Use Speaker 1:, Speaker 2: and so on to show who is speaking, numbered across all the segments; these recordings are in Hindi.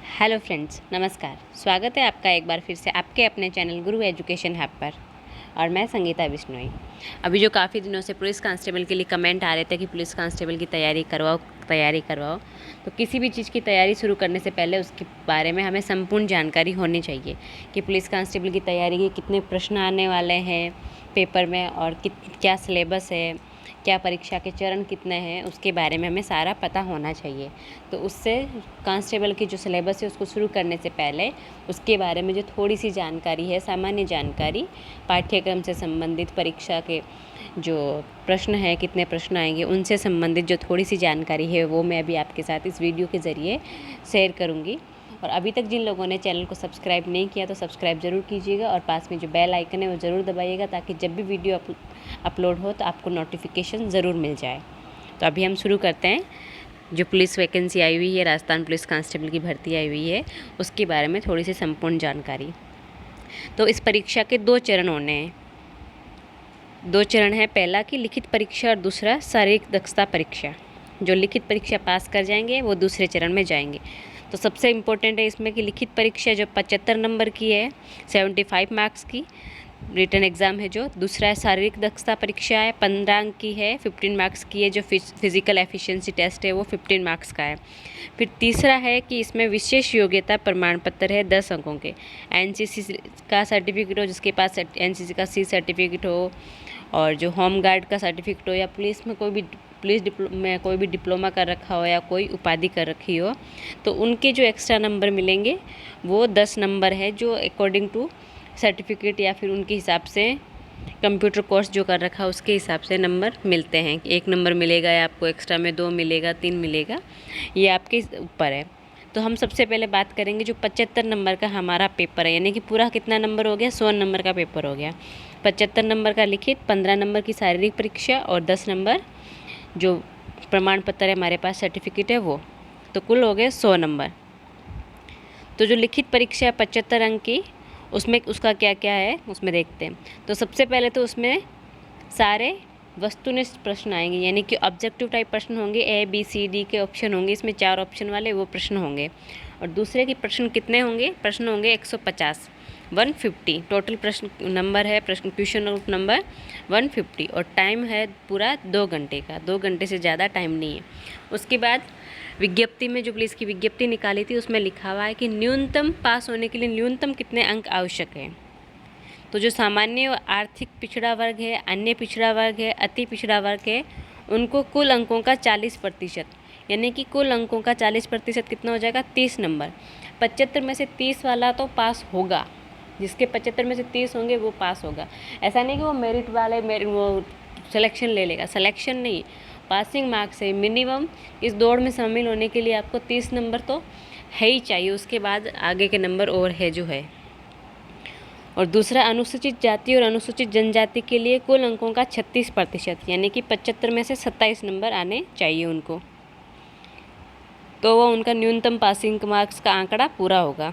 Speaker 1: हेलो फ्रेंड्स, नमस्कार। स्वागत है आपका एक बार फिर से आपके अपने चैनल गुरु एजुकेशन हब पर। और मैं संगीता बिश्नोई। अभी जो काफ़ी दिनों से पुलिस कांस्टेबल के लिए कमेंट आ रहे थे कि पुलिस कांस्टेबल की तैयारी करवाओ, तो किसी भी चीज़ की तैयारी शुरू करने से पहले उसके बारे में हमें संपूर्ण जानकारी होनी चाहिए कि पुलिस कांस्टेबल की तैयारी के कितने प्रश्न आने वाले हैं पेपर में और क्या सिलेबस है, क्या परीक्षा के चरण कितने हैं, उसके बारे में हमें सारा पता होना चाहिए। तो उससे कांस्टेबल की जो सिलेबस है उसको शुरू करने से पहले उसके बारे में जो थोड़ी सी जानकारी है, सामान्य जानकारी, पाठ्यक्रम से संबंधित, परीक्षा के जो प्रश्न हैं, कितने प्रश्न आएंगे, उनसे संबंधित जो थोड़ी सी जानकारी है वो मैं अभी आपके साथ इस वीडियो के ज़रिए शेयर करूँगी। और अभी तक जिन लोगों ने चैनल को सब्सक्राइब नहीं किया तो सब्सक्राइब ज़रूर कीजिएगा और पास में जो बेल आइकन है वो ज़रूर दबाइएगा ताकि जब भी वीडियो अपलोड हो तो आपको नोटिफिकेशन ज़रूर मिल जाए। तो अभी हम शुरू करते हैं। जो पुलिस वैकेंसी आई हुई है, राजस्थान पुलिस कांस्टेबल की भर्ती आई हुई है, उसके बारे में थोड़ी सी संपूर्ण जानकारी। तो इस परीक्षा के 2 चरण होने हैं। 2 चरण है, पहला की लिखित परीक्षा और दूसरा शारीरिक दक्षता परीक्षा। जो लिखित परीक्षा पास कर जाएंगे वो दूसरे चरण में जाएंगे। तो सबसे इम्पोर्टेंट है इसमें कि लिखित परीक्षा जो 75 नंबर की है, 75 मार्क्स की रिटन एग्ज़ाम है। जो दूसरा है शारीरिक दक्षता परीक्षा है, 15 अंक की है, 15 मार्क्स की है। जो फिज़िकल एफिशिएंसी टेस्ट है वो 15 मार्क्स का है। फिर तीसरा है कि इसमें विशेष योग्यता प्रमाण पत्र है 10 अंकों के। एनसीसी का सर्टिफिकेट हो, जिसके पास एनसीसी का सी सर्टिफिकेट हो, और जो होम गार्ड का सर्टिफिकेट हो, या पुलिस में कोई भी डिप्लोमा कर रखा हो या कोई उपाधि कर रखी हो, तो उनके जो एक्स्ट्रा नंबर मिलेंगे वो 10 नंबर है, जो अकॉर्डिंग टू सर्टिफिकेट या फिर उनके हिसाब से कंप्यूटर कोर्स जो कर रखा है उसके हिसाब से नंबर मिलते हैं। 1 नंबर मिलेगा या आपको एक्स्ट्रा में 2 मिलेगा, 3 मिलेगा, ये आपके ऊपर है। तो हम सबसे पहले बात करेंगे जो 75 नंबर का हमारा पेपर है, यानी कि पूरा कितना नंबर हो गया, 100 नंबर का पेपर हो गया। 75 नंबर का लिखित, 15 नंबर की शारीरिक परीक्षा और 10 नंबर जो प्रमाण पत्र है हमारे पास, सर्टिफिकेट है वो, तो कुल हो गए 100 नंबर। तो जो लिखित परीक्षा है 75 अंक की, उसमें उसका क्या क्या है उसमें देखते हैं। तो सबसे पहले तो उसमें सारे वस्तुनिष्ठ प्रश्न आएंगे, यानी कि ऑब्जेक्टिव टाइप प्रश्न होंगे। ए बी सी डी के ऑप्शन होंगे, इसमें 4 ऑप्शन वाले वो प्रश्न होंगे। और दूसरे के प्रश्न कितने होंगे, प्रश्न होंगे 150, 150 टोटल प्रश्न नंबर है, प्रश्न क्वेश्चन नंबर 150। और टाइम है पूरा 2 घंटे का, 2 घंटे से ज़्यादा टाइम नहीं है। उसके बाद विज्ञप्ति में, जो पुलिस की विज्ञप्ति निकाली थी उसमें लिखा हुआ है कि न्यूनतम पास होने के लिए न्यूनतम कितने अंक आवश्यक है। तो जो सामान्य और आर्थिक पिछड़ा वर्ग है, अन्य पिछड़ा वर्ग है, अति पिछड़ा वर्ग है, उनको कुल अंकों का 40%, यानी कि कुल अंकों का 40% कितना हो जाएगा, 30 नंबर। 75 में से 30 वाला तो पास होगा, जिसके 75 में से 30 होंगे वो पास होगा। ऐसा नहीं कि वो मेरिट वाले वो सिलेक्शन ले लेगा, सिलेक्शन नहीं, पासिंग मार्क्स है। मिनिमम इस दौड़ में शामिल होने के लिए आपको 30 नंबर तो है ही चाहिए, उसके बाद आगे के नंबर और है जो है। और दूसरा, अनुसूचित जाति और अनुसूचित जनजाति के लिए कुल अंकों का 36%, यानी कि 75 में से 27 नंबर आने चाहिए उनको, तो वो उनका न्यूनतम पासिंग मार्क्स का आंकड़ा पूरा होगा।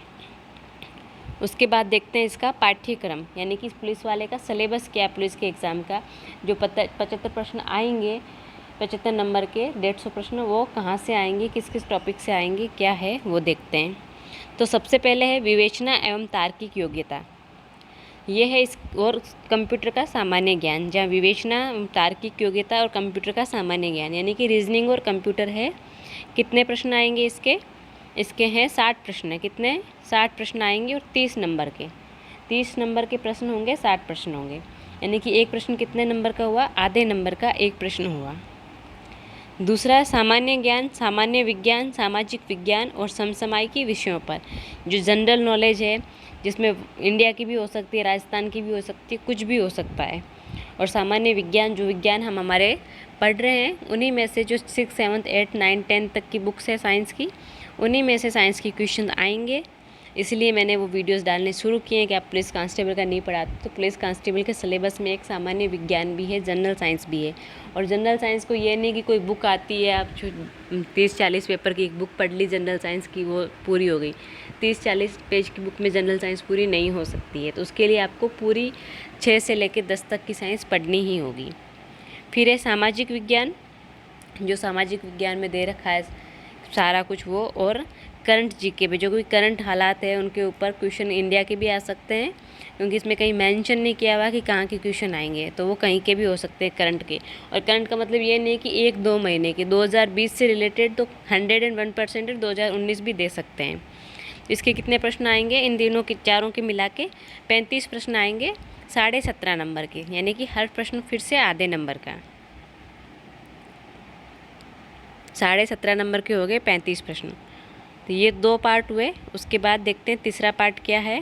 Speaker 1: उसके बाद देखते हैं इसका पाठ्यक्रम, यानी कि पुलिस वाले का सिलेबस क्या है। पुलिस के एग्ज़ाम का जो 75 प्रश्न आएंगे, 75 नंबर के 150 प्रश्न, वो कहाँ से आएंगे, किस किस टॉपिक से आएंगे, क्या है वो देखते हैं। तो सबसे पहले है विवेचना एवं तार्किक योग्यता, ये है इस, और कंप्यूटर का सामान्य ज्ञान। जहाँ विवेचना, तार्किक योग्यता और कंप्यूटर का सामान्य ज्ञान, यानी कि रीजनिंग और कंप्यूटर है। कितने प्रश्न आएंगे इसके हैं 60 प्रश्न है। कितने, 60 प्रश्न आएंगे और 30 नंबर के, 30 नंबर के प्रश्न होंगे, 60 प्रश्न होंगे, यानी कि एक प्रश्न कितने नंबर का हुआ, आधे नंबर का एक प्रश्न हुआ। दूसरा सामान्य ज्ञान, सामान्य विज्ञान, सामाजिक विज्ञान और समसामयिकी विषयों पर जो जनरल नॉलेज है, जिसमें इंडिया की भी हो सकती है, राजस्थान की भी हो सकती है, कुछ भी हो सकता है। और सामान्य विज्ञान, जो विज्ञान हम हमारे पढ़ रहे हैं उन्हीं में से जो 6, 7, 8, 9, 10 तक की बुक्स है साइंस की, उन्हीं में से साइंस की क्वेश्चन आएंगे। इसलिए मैंने वो वीडियोस डालने शुरू किए हैं कि आप पुलिस कांस्टेबल का नहीं पढ़ाते तो पुलिस कांस्टेबल के सिलेबस में एक सामान्य विज्ञान भी है, जनरल साइंस भी है। और जनरल साइंस को ये नहीं कि कोई बुक आती है, आप 30-40 पेपर की एक बुक पढ़ ली जनरल साइंस की, वो पूरी हो गई। 30-40 पेज की बुक में जनरल साइंस पूरी नहीं हो सकती है, तो उसके लिए आपको पूरी 6 से लेकर 10 तक की साइंस पढ़नी ही होगी। फिर है सामाजिक विज्ञान, जो सामाजिक विज्ञान में दे रखा है सारा कुछ वो, और करंट जीके पे जो कोई करंट हालात है उनके ऊपर क्वेश्चन इंडिया के भी आ सकते हैं, क्योंकि इसमें कहीं मेंशन नहीं किया हुआ कि कहाँ के क्वेश्चन आएंगे, तो वो कहीं के भी हो सकते हैं करंट के। और करंट का मतलब ये नहीं कि 1-2 महीने के, 2020 से रिलेटेड तो 101% 2019 भी दे सकते हैं। इसके कितने प्रश्न आएंगे, इन दिनों के चारों के मिला के 35 प्रश्न आएंगे 17.5 नंबर के, यानी कि हर प्रश्न फिर से आधे नंबर का। 17.5 नंबर के हो गए 35 प्रश्न। तो ये 2 पार्ट हुए। उसके बाद देखते हैं तीसरा पार्ट क्या है।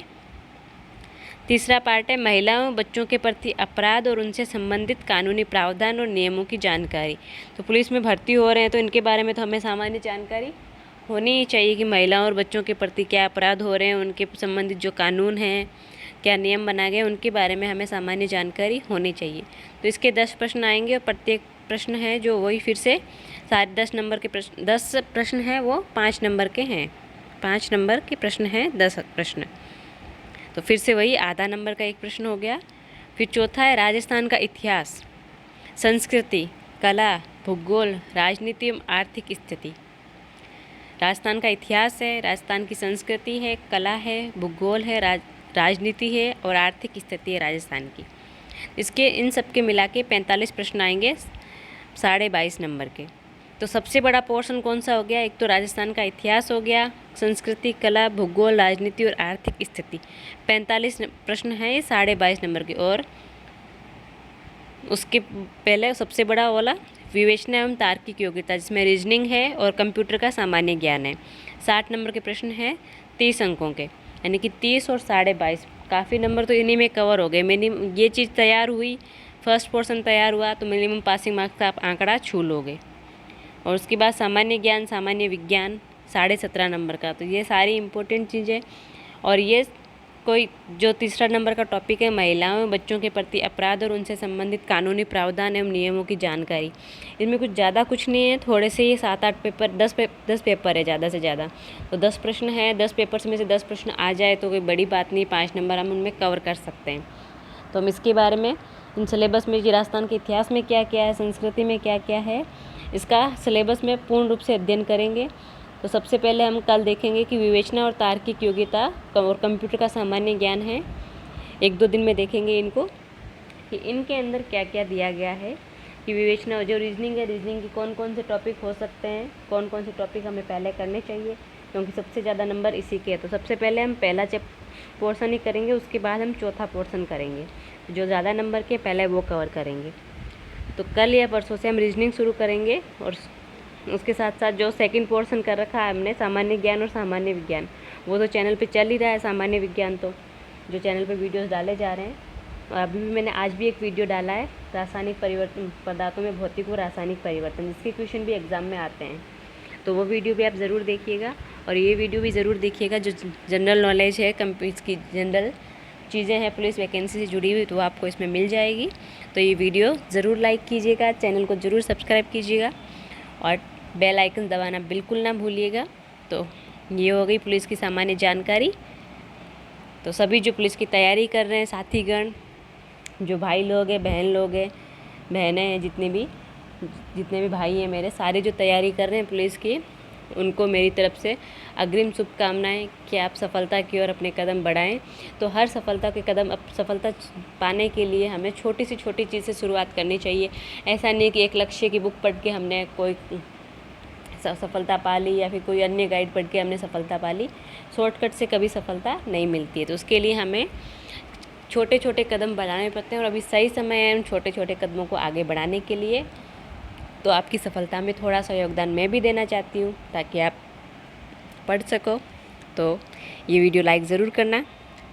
Speaker 1: तीसरा पार्ट है महिलाओं और बच्चों के प्रति अपराध और उनसे संबंधित कानूनी प्रावधान और नियमों की जानकारी। तो पुलिस में भर्ती हो रहे हैं तो इनके बारे में तो हमें सामान्य जानकारी होनी ही चाहिए कि महिलाओं और बच्चों के प्रति क्या अपराध हो रहे हैं, उनके संबंधित जो कानून हैं, क्या नियम बनाए गए, उनके बारे में हमें सामान्य जानकारी होनी चाहिए। तो इसके 10 प्रश्न आएंगे और प्रत्येक प्रश्न है जो वही फिर से 10 नंबर के प्रश्न, 10 प्रश्न हैं वो 5 नंबर के हैं। 5 नंबर के प्रश्न हैं 10 प्रश्न। तो फिर से वही आधा नंबर का एक प्रश्न हो गया। फिर चौथा है राजस्थान का इतिहास, संस्कृति, कला, भूगोल, राजनीति एवं आर्थिक स्थिति। राजस्थान का इतिहास है, राजस्थान की संस्कृति है, कला है, भूगोल है, राजनीति है और आर्थिक स्थिति है राजस्थान की। इसके इन सब के मिला के 45 प्रश्न आएंगे 22.5 नंबर के। तो सबसे बड़ा पोर्शन कौन सा हो गया, एक तो राजस्थान का इतिहास हो गया, संस्कृति, कला, भूगोल, राजनीति और आर्थिक स्थिति। 45 प्रश्न हैं ये 22.5 नंबर के। और उसके पहले सबसे बड़ा वाला विवेचना एवं तार्किक योग्यता, जिसमें रीजनिंग है और कंप्यूटर का सामान्य ज्ञान है। 60 नंबर के प्रश्न हैं 30 अंकों के, यानी कि 30 और 22.5, काफ़ी नंबर तो इन्हीं में कवर हो गए। मिनिमम ये चीज़ तैयार हुई, फर्स्ट पोर्शन तैयार हुआ तो मिनिमम पासिंग मार्क्स का आप आंकड़ा छू लोगे। और उसके बाद सामान्य ज्ञान, सामान्य विज्ञान 17.5 नंबर का। तो ये सारी इम्पोर्टेंट चीज़ें। और ये कोई जो तीसरा नंबर का टॉपिक है महिलाओं और बच्चों के प्रति अपराध और उनसे संबंधित कानूनी प्रावधान एवं नियमों की जानकारी। इसमें कुछ ज़्यादा कुछ नहीं है, थोड़े से ये 7-8 पेपर, 10 पेपर है ज़्यादा से ज़्यादा। तो 10 प्रश्न है, 10 पेपर्स में से 10 प्रश्न आ जाए तो कोई बड़ी बात नहीं, 5 नंबर हम उनमें कवर कर सकते हैं। तो हम इसके बारे में इन सिलेबस में राजस्थान के इतिहास में क्या क्या है, संस्कृति में क्या क्या है, इसका सिलेबस में पूर्ण रूप से अध्ययन करेंगे। तो सबसे पहले हम कल देखेंगे कि विवेचना और तार्किक योग्यता और कंप्यूटर का सामान्य ज्ञान है। 1-2 दिन में देखेंगे इनको कि इनके अंदर क्या क्या दिया गया है, कि विवेचना जो रीजनिंग है, रीजनिंग के कौन कौन से टॉपिक हो सकते हैं, कौन कौन से टॉपिक हमें पहले करने चाहिए, क्योंकि सबसे ज़्यादा नंबर इसी के। तो सबसे पहले हम पहला पोर्सन ही करेंगे, उसके बाद हम चौथा पोर्सन करेंगे। जो ज़्यादा नंबर के पहले वो कवर करेंगे। तो कल या परसों से हम रीजनिंग शुरू करेंगे और उसके साथ साथ जो सेकंड पोर्शन कर रखा है हमने सामान्य ज्ञान और सामान्य विज्ञान, वो तो चैनल पे चल ही रहा है। सामान्य विज्ञान तो जो चैनल पे वीडियोस डाले जा रहे हैं, और अभी भी मैंने आज भी एक वीडियो डाला है रासायनिक परिवर्तन, पदार्थों में भौतिक व रासायनिक परिवर्तन, जिसके क्वेश्चन भी एग्ज़ाम में आते हैं। तो वो वीडियो भी आप ज़रूर देखिएगा और ये वीडियो भी ज़रूर देखिएगा जो जनरल नॉलेज है, इसकी जनरल चीज़ें हैं पुलिस वैकेंसी से जुड़ी हुई, तो आपको इसमें मिल जाएगी। तो ये वीडियो ज़रूर लाइक कीजिएगा, चैनल को ज़रूर सब्सक्राइब कीजिएगा और बेल आइकन दबाना बिल्कुल ना भूलिएगा। तो ये हो गई पुलिस की सामान्य जानकारी। तो सभी जो पुलिस की तैयारी कर रहे हैं साथीगण, जो भाई लोग हैं, बहन लोग हैं, बहनें हैं, जितने भी भाई हैं मेरे, सारे जो तैयारी कर रहे हैं पुलिस की, उनको मेरी तरफ से अग्रिम शुभकामनाएं कि आप सफलता की ओर अपने कदम बढ़ाएं। तो हर सफलता पाने के लिए हमें छोटी सी छोटी चीज़ से शुरुआत करनी चाहिए। ऐसा नहीं कि एक लक्ष्य की बुक पढ़ के हमने कोई सफलता पा ली या फिर कोई अन्य गाइड पढ़ के हमने सफलता पा ली। शॉर्टकट से कभी सफलता नहीं मिलती है। तो उसके लिए हमें छोटे छोटे कदम बढ़ाने पड़ते हैं और अभी सही समय है उन छोटे छोटे कदमों को आगे बढ़ाने के लिए। तो आपकी सफलता में थोड़ा सा योगदान मैं भी देना चाहती हूँ ताकि आप पढ़ सको। तो ये वीडियो लाइक ज़रूर करना।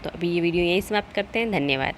Speaker 1: तो अभी ये वीडियो यहीं समाप्त करते हैं। धन्यवाद।